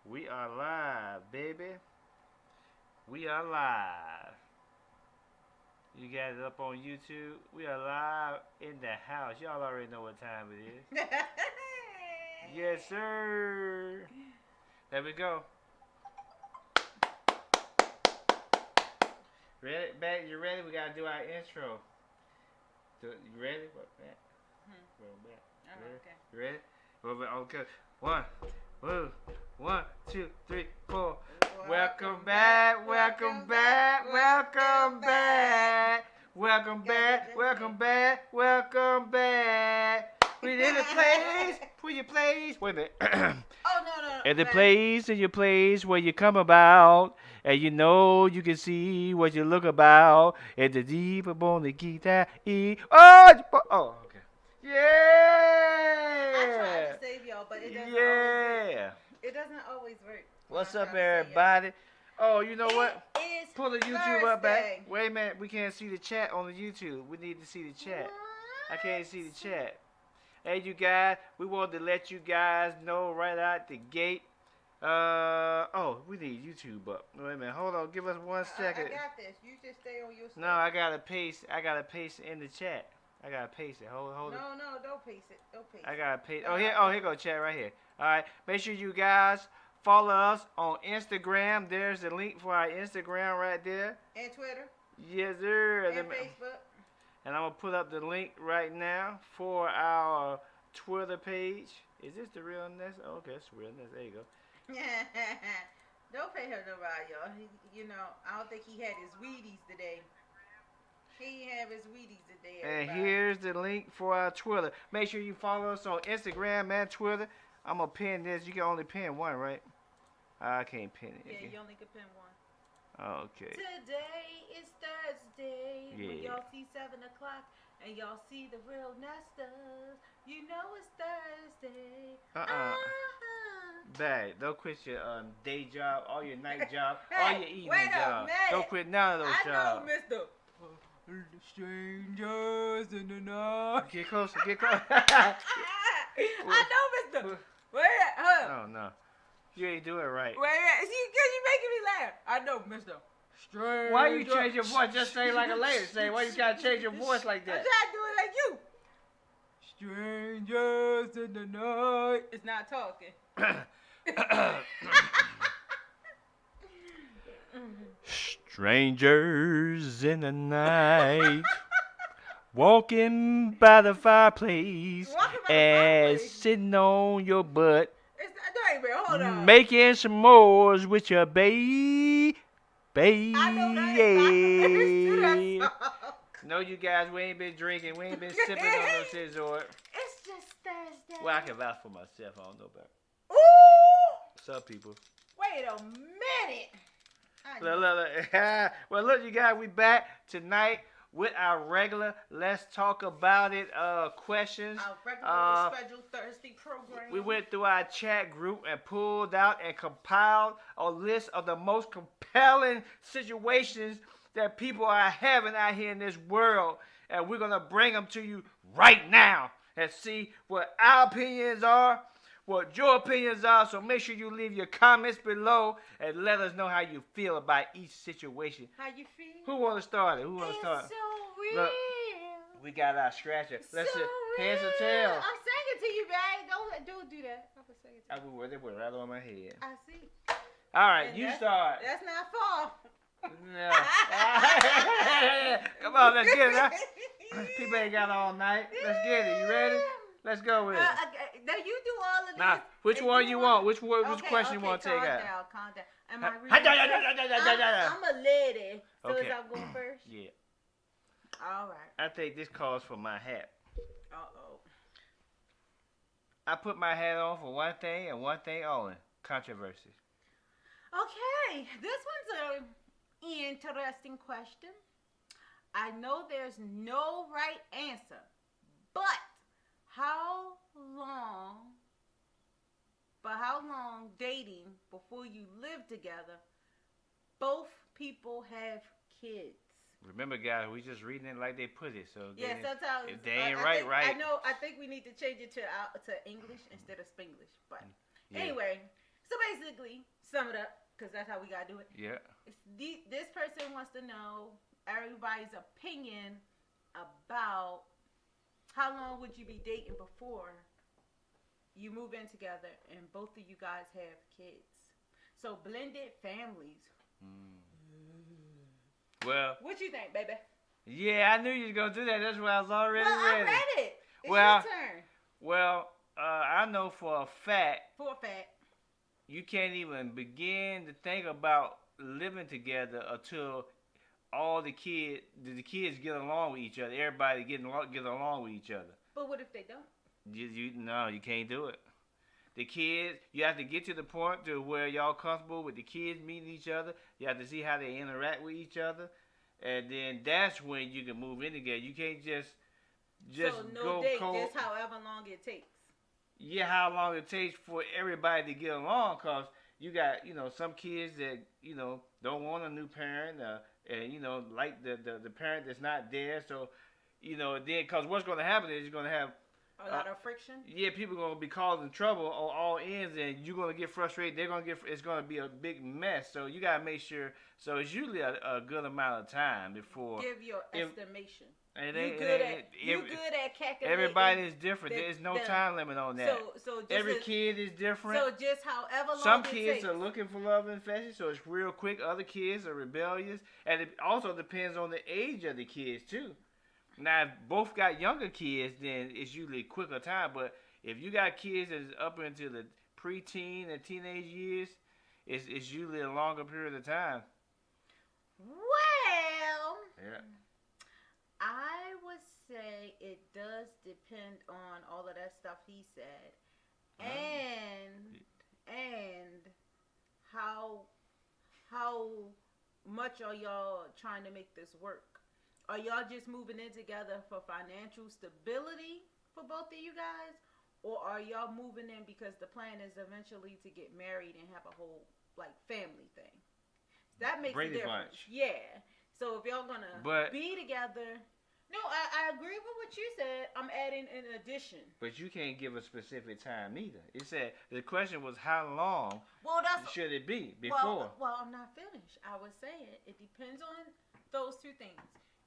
We are live, baby. We are live. You got it up on YouTube. We are live in the house. Y'all already know what time it is. Yes, sir. There we go. Ready? Back? You ready? We gotta do our intro. You ready? What? Back. Back. Oh, Ready? You ready? Okay. One, one, two, three, four. Welcome back, welcome back, welcome back, welcome back, welcome back, welcome back. We in the place, put your place. Wait a minute. Oh, no. At the place, in your place where you come about, and you know you can see what you look about. At the deep upon the guitar. Oh, okay. Yeah. I tried to save y'all, but it doesn't always work. It doesn't always work. What's up, everybody? Oh, you know what? It is Pull the YouTube up back. Thursday. Wait a minute. We can't see the chat on the YouTube. We need to see the chat. I can't see the chat. Hey, you guys. We wanted to let you guys know right out the gate. We need YouTube up. Wait a minute. Hold on. Give us 1 second. I got this. You just stay on your stuff. No, I gotta paste. I gotta paste it in the chat. I gotta paste it. Hold it. No, don't paste it. Don't paste it. I gotta paste. Here go chat right here. All right. Make sure you guys follow us on Instagram. There's the link for our Instagram right there. And Twitter. Yes, sir. And Facebook. And I'm gonna put up the link right now for our Twitter page. Is this the real nest? Oh, okay, it's real nest. There you go. Don't pay her no mind, y'all. I don't think he had his Wheaties today. He didn't have his Wheaties today. And here's the link for our Twitter. Make sure you follow us on Instagram and Twitter. I'm gonna pin this. You can only pin one, right? I can't pin it. Yeah, you only can pin one. Okay. Today is Thursday. Yeah. When y'all see 7 o'clock and y'all see the real nesters, you know it's Thursday. Bad. Don't quit your day job, all your night job, all your evening wait job. a minute. Don't quit none of those jobs. I know, Mister. Strangers in the night. Get closer. Get closer. I know, Mister. Wait, Oh no, you ain't doing it right. Wait, you making me laugh. I know, Mister. Stranger. Why you change your voice? Just say like a lady. Say why you gotta change your voice like I'm that? trying to do it like you. Strangers in the night. It's not talking. Strangers in the night, walking by the fireplace and sitting on your butt, Hold on. making some s'mores with your baby. I know that is not the song. No, you guys, we ain't been drinking. We ain't been sipping on no scissor. It's just Thursday. Well, I can vouch for myself. I don't know about Ooh! some people. Wait a minute. Look. Well, look, you guys, we back tonight with our regular Let's Talk About It questions. Our regular scheduled Thursday program. We went through our chat group and pulled out and compiled a list of the most compelling situations that people are having out here in this world. And we're going to bring them to you right now and see what our opinions are, what your opinions are. So make sure you leave your comments below and let us know how you feel about each situation. How you feel? Who want to start it? It's so real. Look, we got our scratcher. Let's so see. Heads or real. tails? I'm singing to you, babe. Don't do that. I'm singing to you. They went right on my head. I see. All right, And you start. That's not fall. No. Come on, let's get it. Huh? People ain't got all night. Let's get it. You ready? Let's go with it. Now you do all of this. Now, which one you want? Which question you want to take out? Calm down. Am I reading? I'm a lady. So Okay. is I go first? Yeah. All right. I think this calls for my hat. Uh-oh. I put my hat on for one thing and one thing only. Controversy. Okay. This one's an interesting question. I know there's no right answer, but how long dating before you live together, both people have kids? Remember, guys, we just reading it like they put it. So Yeah, sometimes if they ain't right. I think we need to change it to English instead of Spanglish. But yeah. anyway, so basically, basically, sum it up, because that's how we got to do it. Yeah. This person wants to know everybody's opinion about how long would you be dating before you move in together and both of you guys have kids. So blended families. Well, What you think, baby? yeah, I knew you was gonna do that. That's why I was already ready. I read it. It's Well, your turn. Well, I know for a fact you can't even begin to think about living together until all the kids get along with each other. Everybody get along with each other. But what if they don't? No, you can't do it. The kids, you have to get to the point to where y'all comfortable with the kids meeting each other. You have to see how they interact with each other, and then that's when you can move in together. You can't just so no go date, cold. just however long it takes. Yeah, how long it takes for everybody to get along, cause you got some kids that don't want a new parent, and like the parent that's not there. So then cause what's going to happen is you're going to have a lot of friction. Yeah, people are gonna be causing trouble on all ends, and you're gonna get frustrated. It's gonna be a big mess. So you gotta make sure. So it's usually a good amount of time before. Give your estimation. You good at calculating. Everybody is different. There's no time limit on that. So every kid is different. So just however long some it kids takes. are looking for love and affection, so it's real quick. Other kids are rebellious, and it also depends on the age of the kids too. Now, if both got younger kids, then it's usually a quicker time. But if you got kids that's up into the preteen and teenage years, it's usually a longer period of time. Well, yeah. I would say it does depend on all of that stuff he said, and how much are y'all trying to make this work? Are y'all just moving in together for financial stability for both of you guys? Or are y'all moving in because the plan is eventually to get married and have a whole, family thing? That makes a difference. Yeah. So if y'all going to be together... No, I agree with what you said. I'm adding an addition. But you can't give a specific time either. It said, the question was how long should it be before? Well, I'm not finished. I was saying it depends on those two things.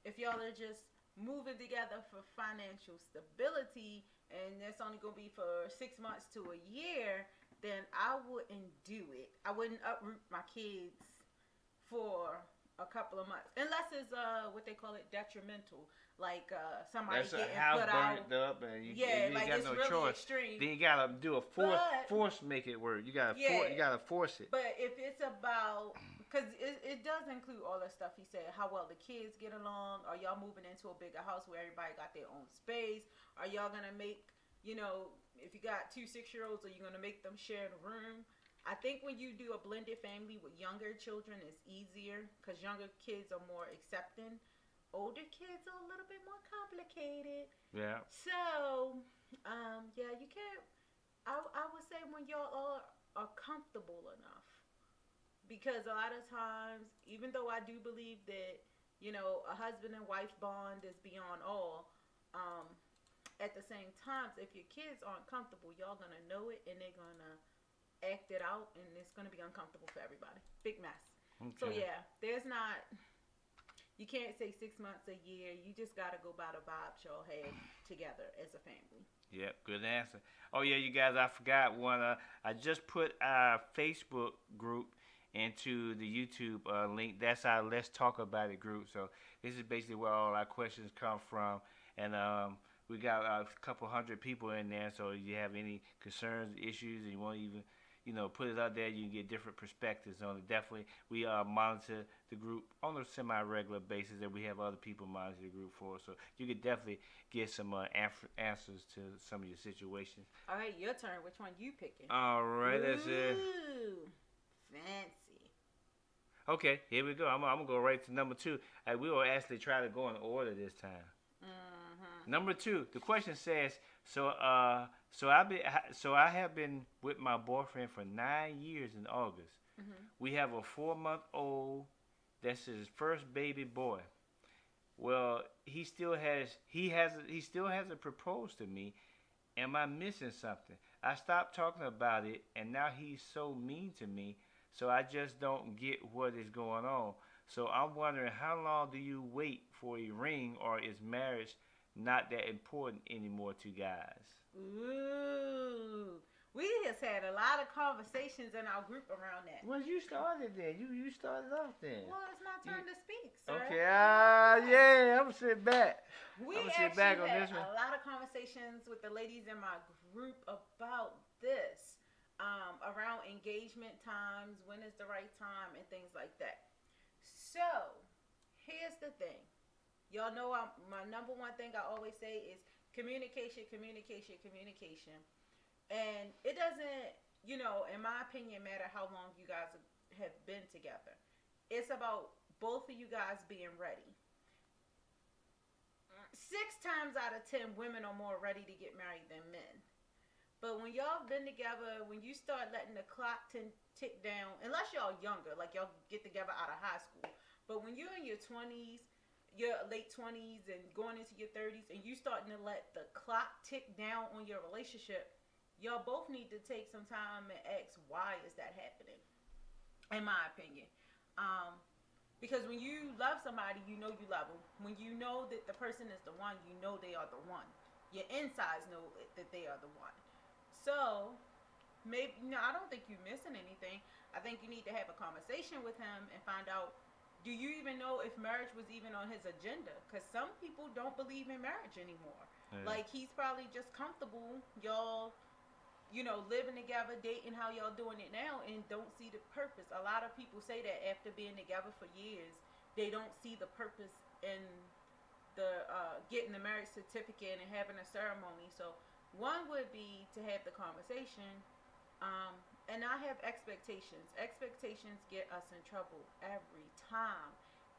If y'all are just moving together for financial stability and it's only going to be for 6 months to a year, then I wouldn't do it. I wouldn't uproot my kids for a couple of months. Unless it's what they call it, detrimental. Like somebody that's getting a house put burned out. up and you like got it's no really choice. extreme. Then you gotta do a force make it work. You gotta force it. But if it's about, because it does include all the stuff he said, how well the kids get along. Are y'all moving into a bigger house where everybody got their own space? Are y'all gonna make, if you got 2 6-year-olds, are you gonna make them share the room? I think when you do a blended family with younger children, it's easier because younger kids are more accepting. Older kids are a little bit more complicated. Yeah. So, you can't. I would say when y'all are comfortable enough, because a lot of times, even though I do believe that a husband and wife bond is beyond all, at the same time, if your kids aren't comfortable, y'all gonna know it and they're gonna act it out, and it's gonna be uncomfortable for everybody. Big mess. Okay. So there's not. You can't say 6 months, a year. You just got to go by the vibes y'all have together as a family. Yep, good answer. Oh, yeah, you guys, I forgot one. I just put our Facebook group into the YouTube link. That's our Let's Talk About It group. So this is basically where all our questions come from. And we got a couple hundred people in there. So if you have any concerns, issues, and you want to even put it out there, you can get different perspectives on it. Definitely, we monitor the group on a semi-regular basis, and we have other people monitor the group for us. So you could definitely get some answers to some of your situations. All right, your turn. Which one you picking? All right, that's it. Ooh, fancy. Okay, here we go. I'm gonna go right to number 2. We will actually try to go in order this time. Mm-hmm. Number 2. The question says, So I have been with my boyfriend for 9 years in August. Mm-hmm. We have a 4-month-old. That's his first baby boy. Well, he still hasn't proposed to me. Am I missing something? I stopped talking about it, and now he's so mean to me. So I just don't get what is going on. So I'm wondering, how long do you wait for a ring, or is marriage not that important anymore to guys? Ooh. We just had a lot of conversations in our group around that. Well, you started then. You started off then. Well, it's my You, turn to speak, sir. okay, Yeah. yeah, I'm gonna sit back. We I'm gonna sit actually back on had this one. a lot of conversations with the ladies in my group about this, around engagement times, when is the right time, and things like that. So, here's the thing. Y'all know my number one thing I always say is communication, communication, communication. And it doesn't, in my opinion, matter how long you guys have been together. It's about both of you guys being ready. 6 times out of 10, women are more ready to get married than men. But when y'all been together, when you start letting the clock tick down, unless y'all younger, like y'all get together out of high school. But when you're in your 20s, your late 20s, and going into your 30s, and you starting to let the clock tick down on your relationship, y'all both need to take some time and ask, why is that happening? In my opinion. Because when you love somebody, you know you love them. When you know that the person is the one, you know they are the one. Your insides know that they are the one. So, maybe, I don't think you're missing anything. I think you need to have a conversation with him and find out, do you even know if marriage was even on his agenda? Because some people don't believe in marriage anymore. Yeah. Like, he's probably just comfortable, y'all, living together, dating how y'all doing it now, and don't see the purpose. A lot of people say that after being together for years, they don't see the purpose in the getting the marriage certificate and having a ceremony. So one would be to have the conversation, and not have expectations. Expectations get us in trouble every time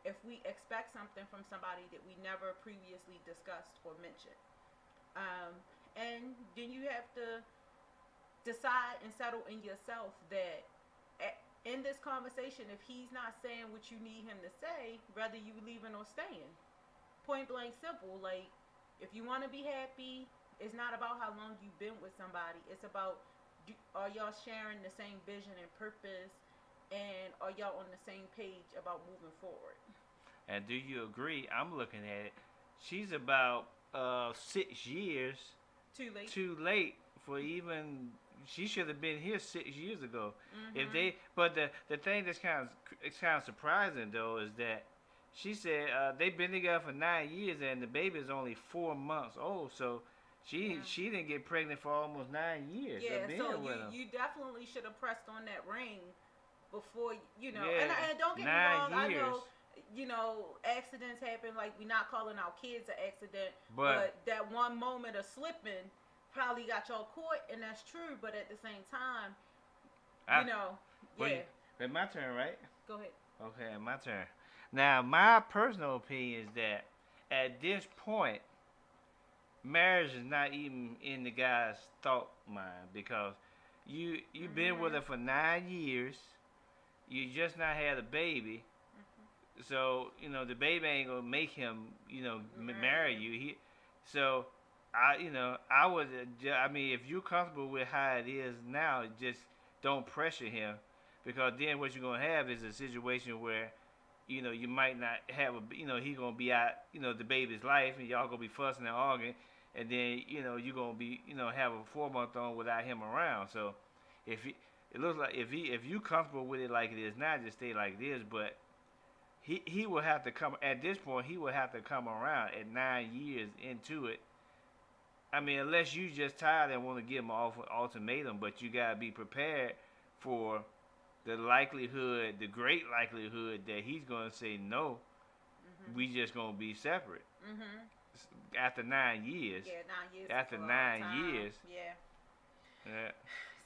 if we expect something from somebody that we never previously discussed or mentioned. And then you have to decide and settle in yourself that in this conversation, if he's not saying what you need him to say, whether you leaving or staying. Point blank simple. Like, if you want to be happy, it's not about how long you've been with somebody. It's about, are y'all sharing the same vision and purpose, and are y'all on the same page about moving forward? And do you agree? I'm looking at it. She's about 6 years too late for even. She should have been here 6 years ago. Mm-hmm. But the thing that's kind of surprising though is that she said they've been together for 9 years and the baby is only 4 months old. So she didn't get pregnant for almost 9 years. Yeah, so you definitely should have pressed on that ring before Yeah. And don't get me wrong, years. I know accidents happen. Like, we're not calling our kids an accident, but that one moment of slipping probably got y'all caught, and that's true. But at the same time, It's my turn, right? Go ahead. Okay, my turn. Now, my personal opinion is that at this point, marriage is not even in the guy's thought mind, because you've been with her for 9 years. You just not had a baby. So, the baby ain't gonna make him, marry you. I would, if you're comfortable with how it is now, just don't pressure him, because then what you're gonna have is a situation where, you might not have he's gonna be out, the baby's life, and y'all gonna be fussing and arguing, and then, you're gonna be, have a 4-month-old without him around. So, it looks like if you comfortable with it like it is now, just stay like this, but. He will have to come at this point. He will have to come around at 9 years into it. Unless you just tired and want to give him an ultimatum, but you gotta be prepared for the likelihood, the great likelihood that he's gonna say no. Mm-hmm. We just gonna be separate. Mm-hmm. After 9 years. Yeah, 9 years. After 9 years. Yeah.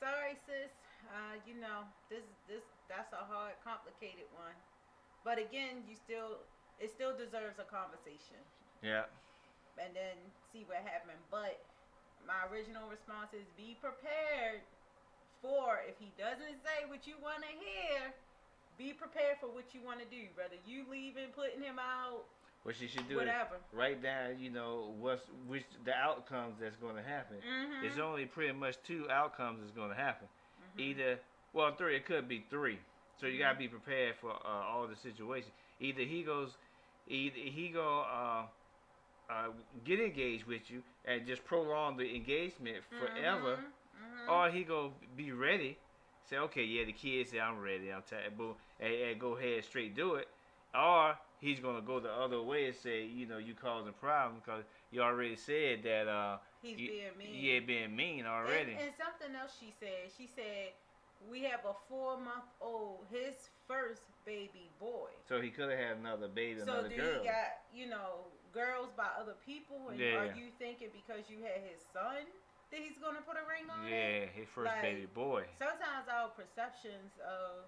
Sorry, sis. This that's a hard, complicated one. But again, it still deserves a conversation. Yeah. And then see what happened. But my original response is, be prepared for, if he doesn't say what you want to hear, be prepared for what you want to do. Whether you leaving, putting him out, What she should do whatever. is write down, which the outcomes that's going to happen. It's only pretty much 2 outcomes that's going to happen. Either, well, 3. It could be 3. So you gotta be prepared for all the situations. Either he goes, either he go get engaged with you and just prolong the engagement forever, or he go be ready. Say, okay, yeah, the kids say I'm ready. I'm tired, boom, and go ahead straight do it. Or he's gonna go the other way and say, you causing problems because you already said that he's being mean. Yeah, being mean already. And something else she said we have a 4-month-old, his first baby boy. So he could have had another baby, so another girl. So do you got girls by other people, and are you thinking because you had his son that he's gonna put a ring on it? Yeah, his first baby boy. Sometimes our perceptions of,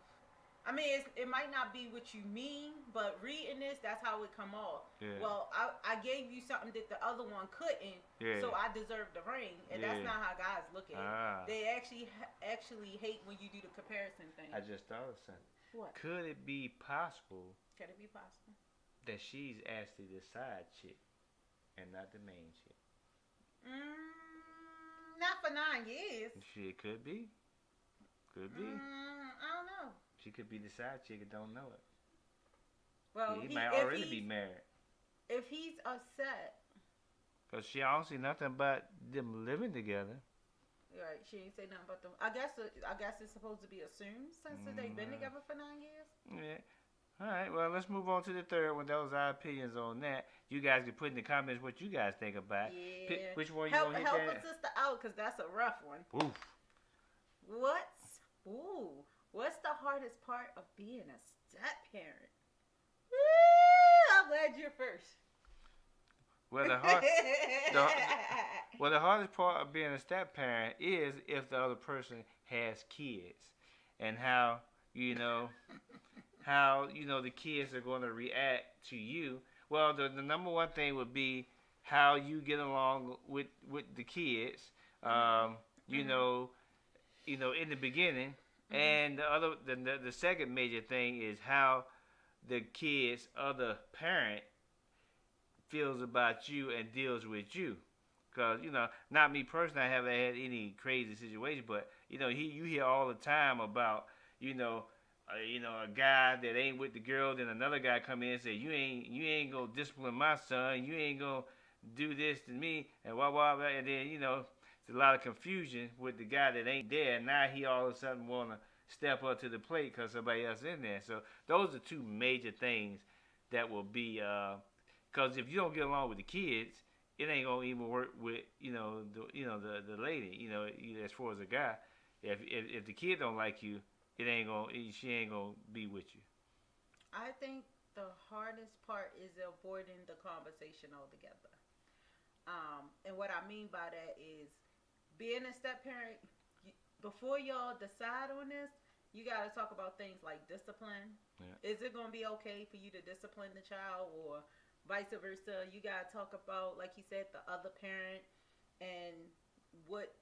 I mean, it might not be what you mean, but reading this, that's how it come off. Yeah. Well, I gave you something that the other one couldn't, so I deserve the ring, and that's not how guys look at it. They actually hate when you do the comparison thing. I just thought of something. What? Could it be possible? Could it be possible that she's actually the side chick and not the main chick? Not for 9 years. She could be. Could be. I don't know. She could be the side chick and don't know it. Well, he might already be married. If he's upset. Because she don't see nothing about them living together. Right, she ain't say nothing about them. I guess it's supposed to be assumed since they've been together for 9 years. Yeah. All right, well, let's move on to the third one. Those are our opinions on that. You guys can put in the comments what you guys think about. Yeah. Which one you want to hit help a sister out, because that's a rough one. Oof. What's the hardest part of being a step-parent? I'm glad you're first. Well, the hardest part of being a step-parent is if the other person has kids, and how the kids are going to react to you. Well, the number one thing would be how you get along with the kids. In the beginning, and the second major thing is how the kid's other parent feels about you and deals with you. Because, not me personally, I haven't had any crazy situation, but, you hear all the time about, a guy that ain't with the girl, then another guy come in and say, you ain't gonna discipline my son, you ain't gonna do this to me, and blah, blah, blah, and then, it's a lot of confusion with the guy that ain't there. Now he all of a sudden want to step up to the plate because somebody else in there. So those are 2 major things that will be, because if you don't get along with the kids, it ain't gonna even work with the lady. As far as a guy, if the kid don't like you, she ain't gonna be with you. I think the hardest part is avoiding the conversation altogether. And what I mean by that is being a step parent. Before y'all decide on this, you got to talk about things like discipline. Yeah. Is it gonna be okay for you to discipline the child, or vice versa? You got to talk about, like you said, the other parent and what's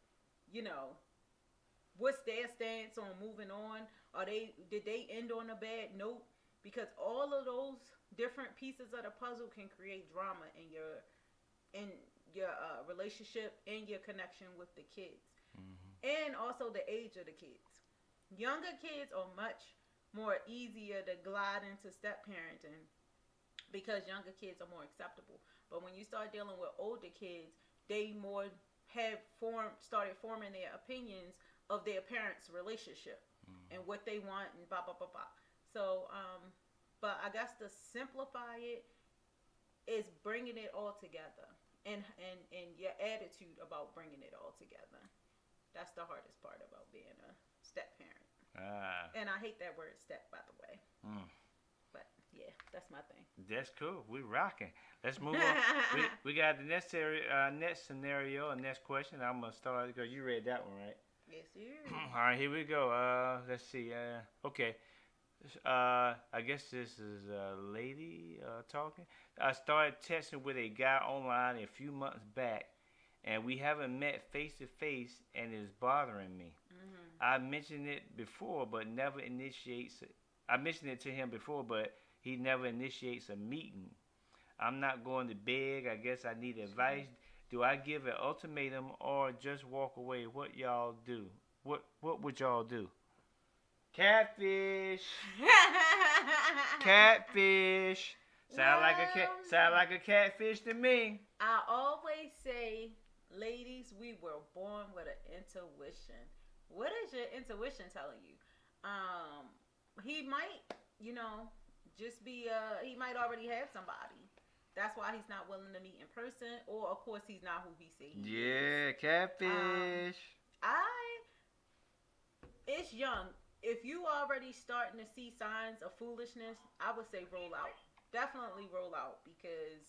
their stance on moving on? Did they end on a bad note? Because all of those different pieces of the puzzle can create drama in your relationship and your connection with the kids. And also the age of the kids. Younger kids are much more easier to glide into step parenting because younger kids are more acceptable. But when you start dealing with older kids, they more started forming their opinions of their parents' relationship and what they want and blah, blah, blah, blah. So, but I guess to simplify it is bringing it all together and your attitude about bringing it all together. That's the hardest part about being a step parent. And I hate that word step, by the way. But yeah, that's my thing. That's cool. We rocking. Let's move on. we got the next scenario, next question. I'm gonna start because you read that one, right? Yes, sir. All right, here we go. Let's see. Okay. I guess this is a lady talking. I started texting with a guy online a few months back, and we haven't met face to face, and it's bothering me. I mentioned it before, but never initiates it. I mentioned it to him before, but he never initiates a meeting. I'm not going to beg. I guess I need advice. Do I give an ultimatum or just walk away? What y'all do? What would y'all do? Catfish. Catfish. Sound like a cat. Sound like a catfish to me. I always say, ladies, we were born with an intuition. What is your intuition telling you? He might, just be he might already have somebody. That's why he's not willing to meet in person, or of course he's not who he says he is. Catfish. It's young. If you already starting to see signs of foolishness, I would say roll out. Definitely roll out, because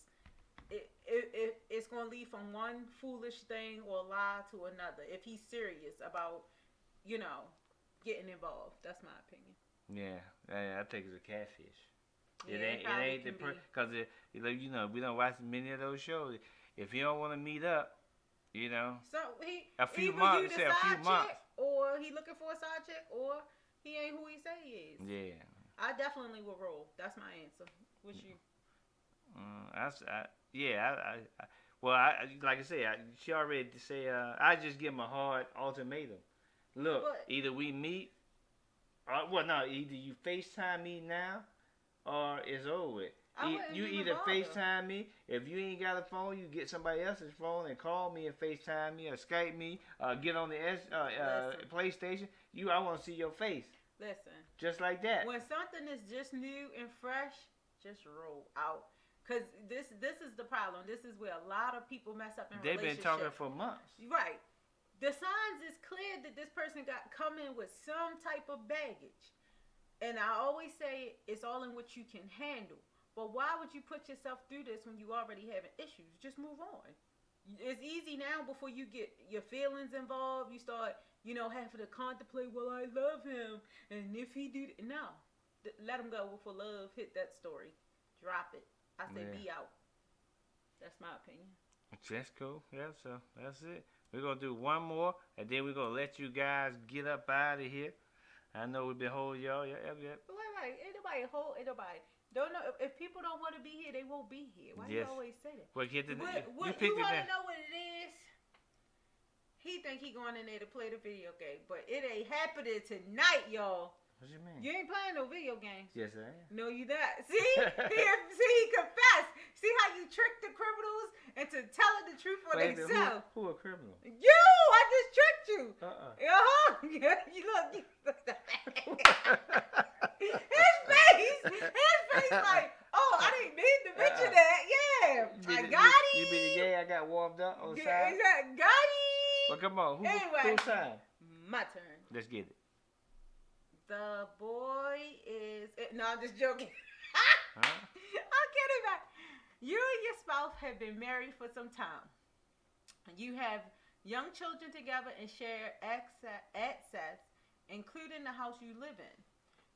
it's going to lead from one foolish thing or lie to another. If he's serious about, getting involved, that's my opinion. Yeah, I think it's a catfish. Yeah, it ain't the because we don't watch many of those shows. If you don't want to meet up, So a few months, you the side chick, or he looking for a side chick, or he ain't who he say he is. Yeah. I definitely will roll. That's my answer. What's you? Like I said, she already say I just give him a hard ultimatum. Look, either we meet, either you FaceTime me now, or it's over with. You either FaceTime me. If you ain't got a phone, you get somebody else's phone and call me and FaceTime me or Skype me. Get on the PlayStation. I want to see your face. Listen. Just like that. When something is just new and fresh, just roll out. Because this is the problem. This is where a lot of people mess up in relationships. They've been talking for months. Right. The signs is clear that this person got come in with some type of baggage. And I always say it's all in what you can handle. But why would you put yourself through this when you already having issues? Just move on. It's easy now before you get your feelings involved. You start, having to contemplate, well, I love him. And if he do... No. Let him go before love hit that story. Drop it. I say be out. That's my opinion. That's cool. Yeah, so that's it. We're going to do one more, and then we're going to let you guys get up out of here. I know we've been holding y'all. Yeah. Wait. Ain't nobody. Don't know. If people don't want to be here, they won't be here. Why do you always say that? Well, you want to know what it is? He think he going in there to play the video game, but it ain't happening tonight, y'all. What you mean? You ain't playing no video games. Yes, I am. No, you not. See? he confessed. See how you trick the criminals into telling the truth for themselves? Who a criminal? You! I just tricked you. You look. His face like, oh, I didn't mean to mention that. Yeah, I got him. You been gay? I got warmed up on the side. Got him. Well, come on. Who's time? My turn. Let's get it. The boy is... No, I'm just joking. Huh? I'm kidding, man. You and your spouse have been married for some time. You have young children together and share access, including the house you live in.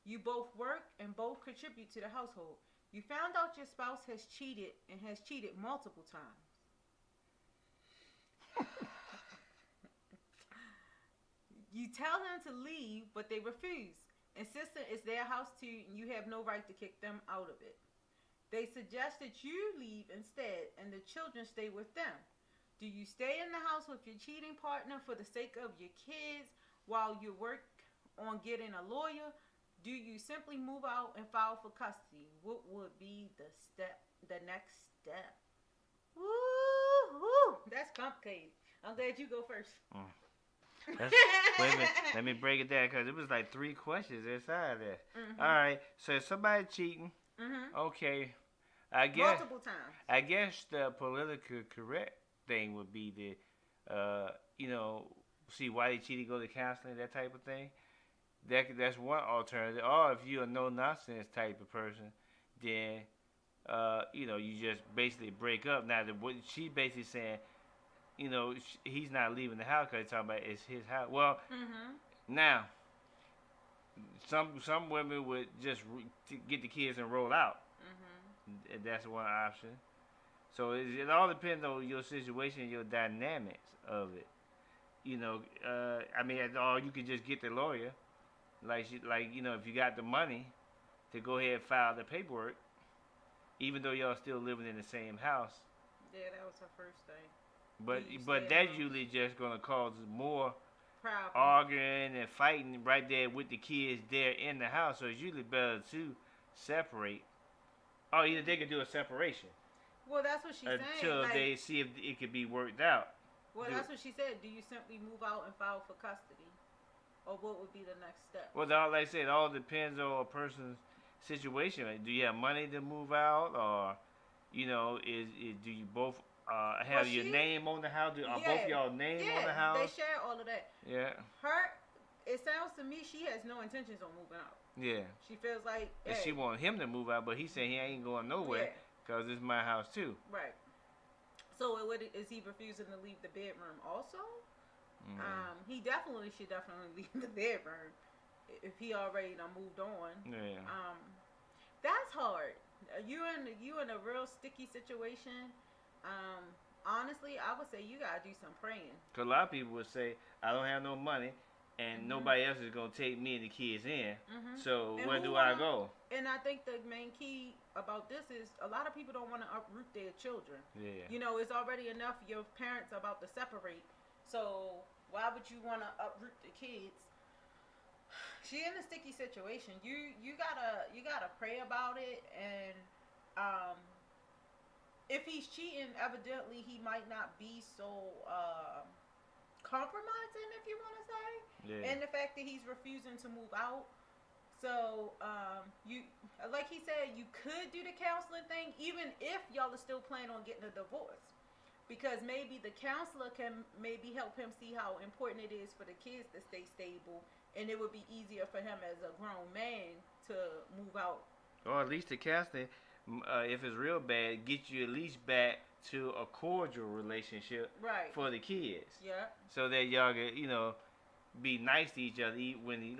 You both work and both contribute to the household. You found out your spouse has cheated and has cheated multiple times. You tell them to leave, but they refuse, insisting it's their house too and you have no right to kick them out of it. They suggest that you leave instead and the children stay with them. Do you stay in the house with your cheating partner for the sake of your kids while you work on getting a lawyer? Do you simply move out and file for custody? What would be the next step? Woo! That's complicated. I'm glad you go first. Wait a minute. Let me break it down because it was like 3 questions inside there. Mm-hmm. All right. So somebody cheating. Mm-hmm. Okay. I guess multiple times. I guess the politically correct thing would be to, see why they cheated, go to counseling, that type of thing. That's one alternative. Or if you're a no nonsense type of person, then you just basically break up. Now, what she basically saying, he's not leaving the house because they're talking about it's his house. Well, now, some women would just get the kids and roll out. That's one option. So it all depends on your situation, your dynamics of it. Or you could just get the lawyer. If you got the money to go ahead and file the paperwork, even though y'all still living in the same house. Yeah, that was her first thing. But Do you but stay that's alone? usually just gonna cause more Problem. arguing and fighting right there with the kids there in the house. So it's usually better to separate. Or either they can do a separation Well, that's what she's saying. until Like, they see if it could be worked out. well, that's what she said. Do you simply move out and file for custody, or what would be the next step? Well, like I said, it all depends on a person's situation. Like, do you have money to move out, or is do you both have your name on the house? Are both y'all name on the house? They share all of that. Yeah. It sounds to me she has no intentions on moving out. Yeah. She feels like She want him to move out, but he said he ain't going nowhere because it's my house too. Right. So is he refusing to leave the bedroom also? He should definitely leave the bedroom if he already done moved on. Yeah. That's hard. You in a real sticky situation. Honestly, I would say you gotta do some praying. Cause a lot of people would say, I don't have no money, and nobody else is gonna take me and the kids in. So where do I go? And I think the main key about this is a lot of people don't want to uproot their children. Yeah. It's already enough your parents are about to separate. So why would you want to uproot the kids? She in a sticky situation. You gotta pray about it, and if he's cheating, evidently he might not be so compromising, if you want to say. Yeah. And the fact that he's refusing to move out. So you, like he said, you could do the counseling thing, even if y'all are still planning on getting a divorce, because maybe the counselor can maybe help him see how important it is for the kids to stay stable, and it would be easier for him as a grown man to move out. Or at least the counseling, if it's real bad, get you at least back to a cordial relationship for the kids. Yeah. So that y'all can, be nice to each other when he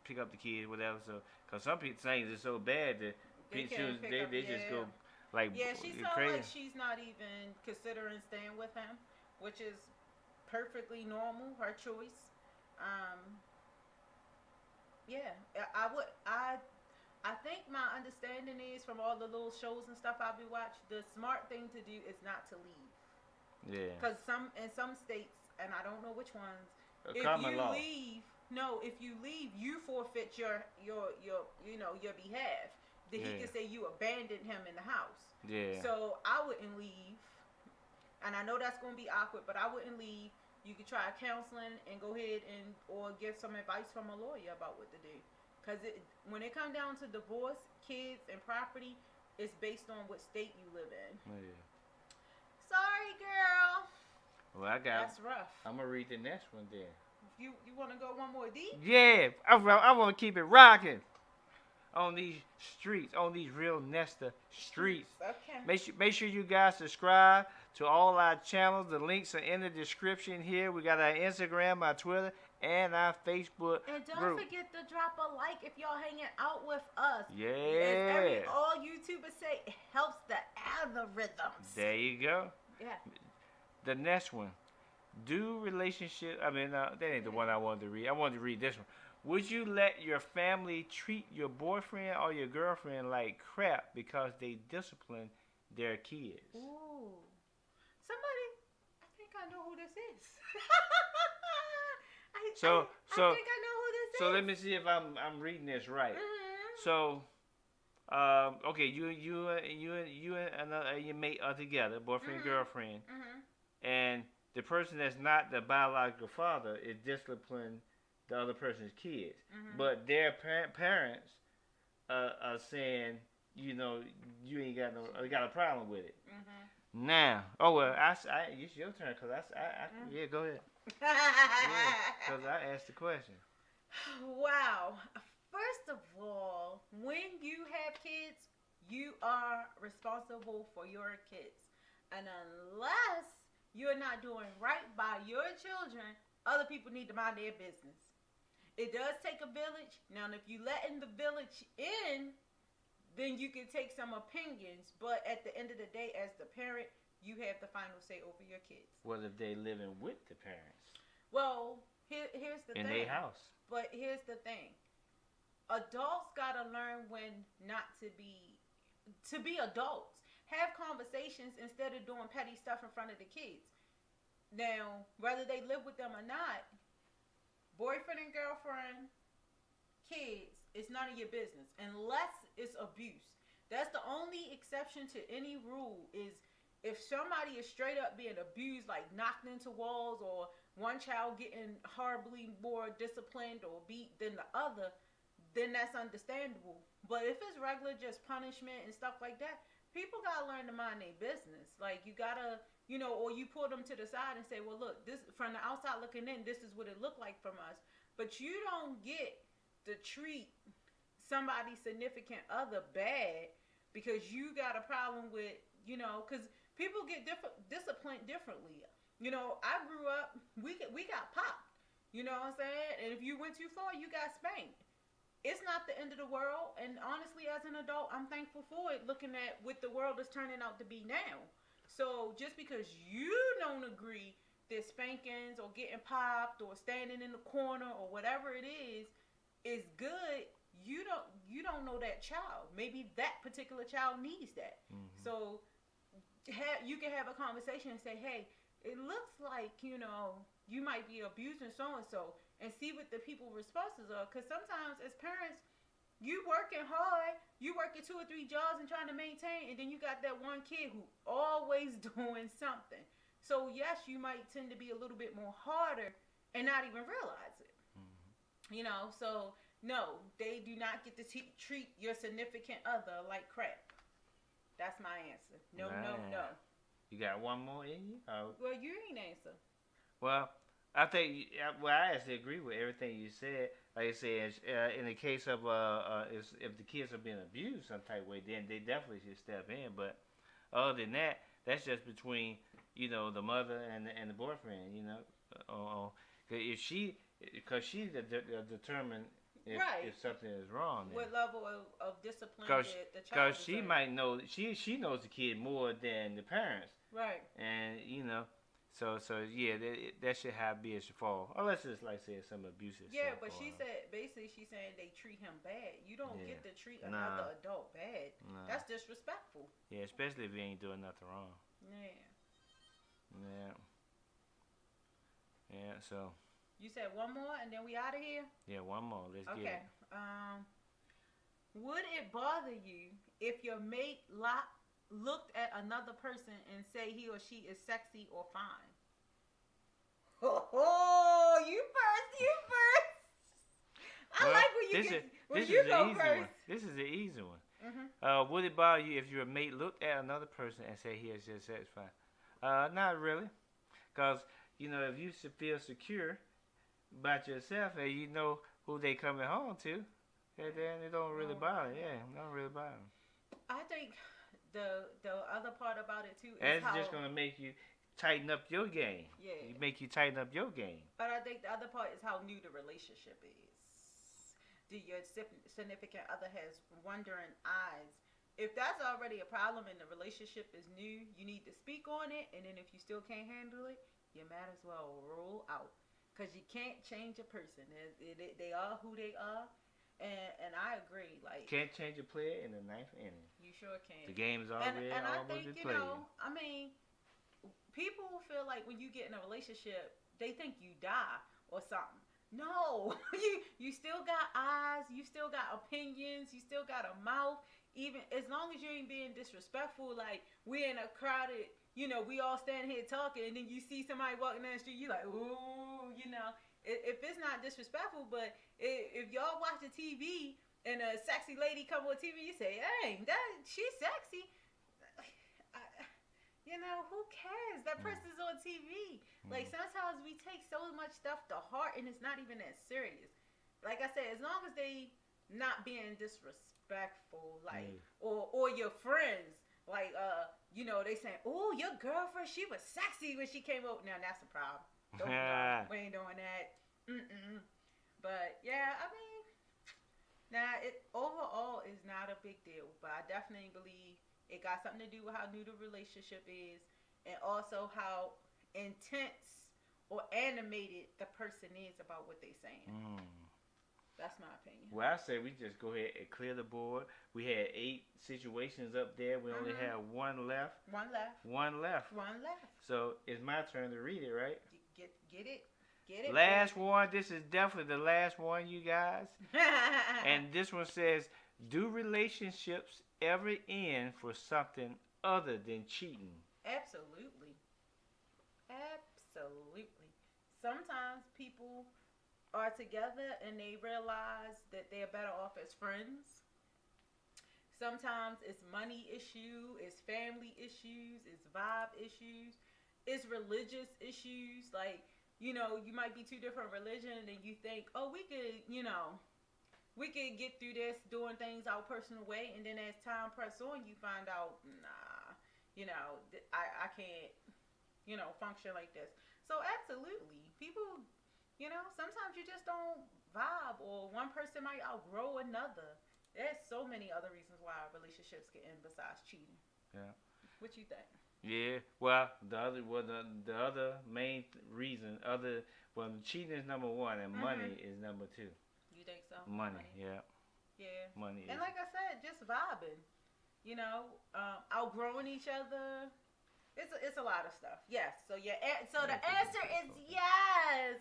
pick up the kids, whatever. So, cause some people things are so bad that they just go like she crazy. sounds like she's not even considering staying with him, which is perfectly normal, her choice. I think my understanding is from all the little shows and stuff I've been watching, the smart thing to do is not to leave. Yeah. Because in some states, and I don't know which ones, if you leave, you forfeit your behalf. That he can say you abandoned him in the house. Yeah. So I wouldn't leave, and I know that's gonna be awkward, but I wouldn't leave. You could try counseling and go ahead or get some advice from a lawyer about what to do. Because when it comes down to divorce, kids, and property, it's based on what state you live in. Yeah. Sorry, girl. Well, that's rough. I'm gonna read the next one then. You want to go one more deep? Yeah, I want to keep it rocking on these streets, on these Real Nester streets. Okay. Make sure you guys subscribe to all our channels. The links are in the description here. We got our Instagram, our Twitter, and our Facebook And don't group. forget to drop a like if y'all hanging out with us. Yeah. As all YouTubers say, it helps the algorithms. There you go. Yeah. The next one. That ain't the one I wanted to read. I wanted to read this one. Would you let your family treat your boyfriend or your girlfriend like crap because they discipline their kids? Ooh. Somebody, I think I know who this is. I think I know who this is. So let me see if I'm reading this right. Mm-hmm. So, okay, you and your mate are together, boyfriend, girlfriend, and the person that's not the biological father is disciplining the other person's kids, but their parents are saying, you ain't got a problem with it. Now, it's your turn, cause yeah, go ahead. Cause I asked the question. Wow. First of all, when you have kids, you are responsible for your kids, and unless you're not doing right by your children, other people need to mind their business. It does take a village. Now, if you letting the village in, then you can take some opinions. But at the end of the day, as the parent, you have the final say over your kids. What if they living with the parents? Well, here's the thing. In their house. But here's the thing. Adults got to learn when not to be to be adults. Have conversations instead of doing petty stuff in front of the kids. Now, whether they live with them or not, boyfriend and girlfriend, kids, it's none of your business unless it's abuse. That's the only exception to any rule is if somebody is straight up being abused, like knocked into walls, or one child getting horribly more disciplined or beat than the other, then that's understandable. But if it's regular just punishment and stuff like that, people gotta learn to mind their business. Like you gotta, or you pull them to the side and say, well, look, this from the outside looking in, this is what it looked like from us. But you don't get to treat somebody's significant other bad because you got a problem with, because people get disciplined differently. I grew up, we got popped. You know what I'm saying? And if you went too far, you got spanked. It's not the end of the world. And honestly, as an adult, I'm thankful for it, looking at what the world is turning out to be now. So just because you don't agree that spankings or getting popped or standing in the corner or whatever it is good, you don't know that child. Maybe that particular child needs that. Mm-hmm. So you can have a conversation and say, hey, it looks like, you might be abusing so-and-so, and see what the people's responses are. Because sometimes as parents, you working hard, you working 2 or 3 jobs and trying to maintain, and then you got that one kid who always doing something. So yes, you might tend to be a little bit more harder and not even realize it. Mm-hmm. So no, they do not get to treat your significant other like crap. That's my answer. No, no, no. You got one more in you? Well, you ain't answer. Well, I think, I actually agree with everything you said. Like I said, in the case of if the kids are being abused some type of way, then they definitely should step in. But other than that, that's just between the mother and the boyfriend. Because she's determined if something is wrong. What level of discipline the child? Because she might know she knows the kid more than the parents. Right. And So yeah, that should be a fall, unless it's like say some abusive. Yeah, but she's saying they treat him bad. You don't get to treat another adult bad. Nah. That's disrespectful. Yeah, especially if you ain't doing nothing wrong. Yeah. So. You said one more, and then we out of here. Yeah, one more. Let's get it. Would it bother you if your mate looked at another person and say he or she is sexy or fine? Oh, you first. I like when you go first. This is the easy one. Mm-hmm. Would it bother you if your mate looked at another person and say he is just sex fine? Not really, because if you feel secure about yourself and you know who they coming home to, then it don't really bother. Yeah, it don't really bother. I think the other part about it too is it's just gonna make you tighten up your game. Yeah, it make you tighten up your game. But I think the other part is how new the relationship is. Do your significant other has wondering eyes? If that's already a problem and the relationship is new, you need to speak on it. And then if you still can't handle it, you might as well roll out, because you can't change a person. They are who they are. And I agree. Like, can't change a player in the 9th inning. You sure can. The game's already and I think played. People feel like when you get in a relationship, they think you die or something. No, you still got eyes, you still got opinions, you still got a mouth. Even as long as you ain't being disrespectful, like we in a crowded, we all stand here talking, and then you see somebody walking down the street, you like, ooh, if it's not disrespectful. But if y'all watch the TV and a sexy lady come on TV, you say, hey, she's sexy. Who cares? That person's on TV. Like, sometimes we take so much stuff to heart, and it's not even that serious. Like I said, as long as they not being disrespectful, like, or your friends, like, they saying, oh, your girlfriend, she was sexy when she came over. Now, that's a problem. We ain't doing that. But, yeah, it overall is not a big deal, but I definitely believe it got something to do with how new the relationship is, and also how intense or animated the person is about what they're saying. That's my opinion. Well, I say we just go ahead and clear the board. We had 8 situations up there. We only have one left. One left. One left. One left. So it's my turn to read it, right? Get it. Get it. Last one. This is definitely the last one, you guys. And this one says, do relationships ever end for something other than cheating? Absolutely. Absolutely. Sometimes people are together and they realize that they're better off as friends. Sometimes it's money issue, it's family issues, it's vibe issues, it's religious issues. Like, you know, you might be 2 different religions and you think, oh, we could get through this doing things our personal way. And then as time press on, you find out, nah, I can't, function like this. So absolutely, people, sometimes you just don't vibe, or one person might outgrow another. There's so many other reasons why relationships can end besides cheating. Yeah. What you think? Yeah. Well, the other main reason, cheating is number 1 and money is number 2. You think so? Money. Yeah. Yeah. Money. And like I said, just vibing. Outgrowing each other. It's a lot of stuff. Yes. So the answer is yes.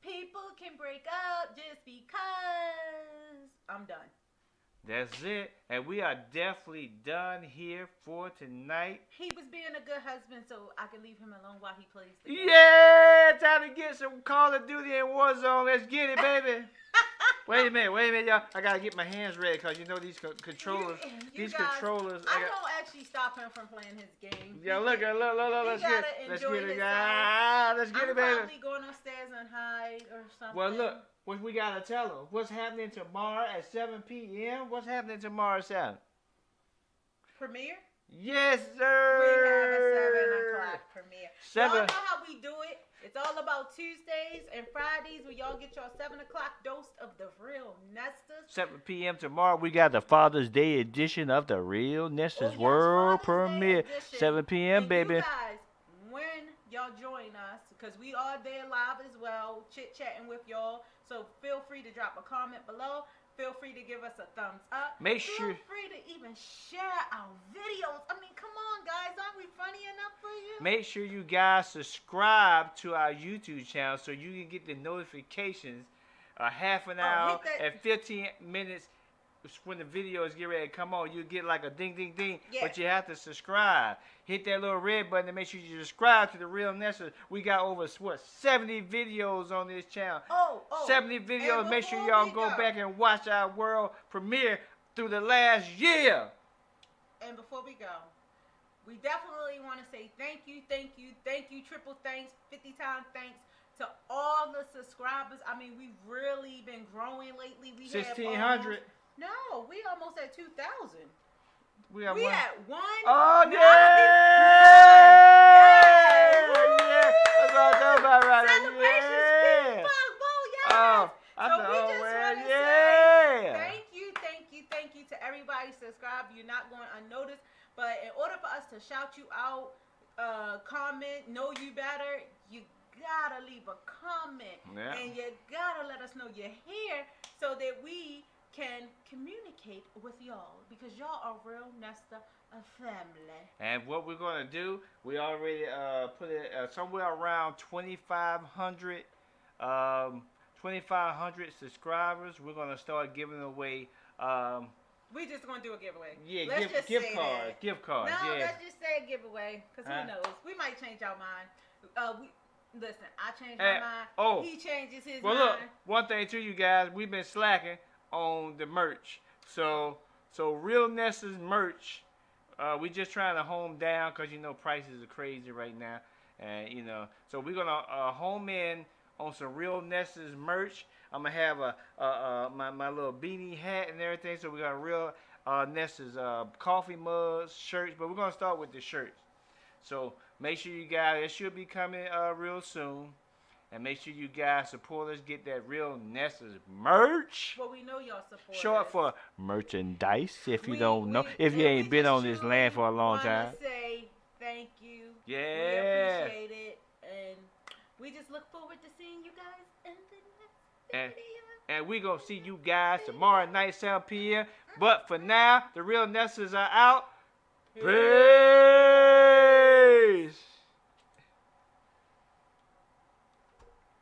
People can break up just because. I'm done. That's it. And we are definitely done here for tonight. He was being a good husband, so I can leave him alone while he plays the game. Yeah! Time to get some Call of Duty and Warzone. Let's get it, baby. Wait a minute, y'all. I gotta get my hands ready because these controllers. You guys, controllers. I don't actually stop him from playing his game. Yeah, look. Let's get it. Let's get it, baby. I'm probably going upstairs and hide or something. Well, look. What we gotta tell them? What's happening tomorrow at 7 p.m.? What's happening tomorrow at 7? Premiere? Yes, sir. We have a 7 o'clock premiere. 7. Y'all know how we do it. It's all about Tuesdays and Fridays where y'all get your 7 o'clock dose of the Real Nesters. 7 p.m. tomorrow, we got the Father's Day edition of the RealNesters World Premiere. 7 p.m., and baby. You guys, when y'all join us, because we are there live as well, chit-chatting with y'all. So feel free to drop a comment below. Feel free to give us a thumbs up. Feel free to even share our videos. I mean, come on, guys. Aren't we funny enough for you? Make sure you guys subscribe to our YouTube channel so you can get the notifications half an hour and 15 minutes when the videos get ready to come on. You get like a ding, ding, ding. Yeah. But you have to subscribe. Hit that little red button and make sure you subscribe to the Real Nesters. We got over 70 videos on this channel. 70 videos. Make sure y'all go back and watch our world premiere through the last year. And before we go, we definitely want to say thank you, triple thanks, 50 times thanks to all the subscribers. I mean, we've really been growing lately. We 1,600. No, we almost at 2,000. We at 1. Oh, yeah! Yeah! That's what I'm talking about right now. Celebrations, people! Yes! So we just want to say thank you to everybody subscribed. You're not going unnoticed. But in order for us to shout you out, comment, know you better, you gotta leave a comment. Yeah. And you gotta let us know you're here so that we can communicate with y'all, because y'all are Real Nester family. And what we're gonna do, we already put it somewhere around 2,500 subscribers. We're gonna start giving away. We just gonna do a giveaway. Yeah, gift cards. No, yeah. Let's just say a giveaway, cause who knows? We might change our mind. Listen, I changed my mind. Oh, he changes his mind. Well, look, one thing too, you guys, we've been slacking on the merch. So Real Nesters merch, we just trying to home down because prices are crazy right now, and so we're gonna home in on some Real Nesters merch. I'm gonna have my little beanie hat and everything. So we got Real Nesters coffee mugs, shirts, but we're gonna start with the shirts. So make sure you guys, it should be coming real soon. And make sure you guys support us. Get that Real Nesters merch. Well, we know y'all support Short us. for merchandise, if you don't know. If you ain't been on this land for a long time. Say thank you. Yeah. We appreciate it. And we just look forward to seeing you guys in the next video. And we're going to see you guys tomorrow night, 7 p.m. But for now, the real Nesters are out. Peace.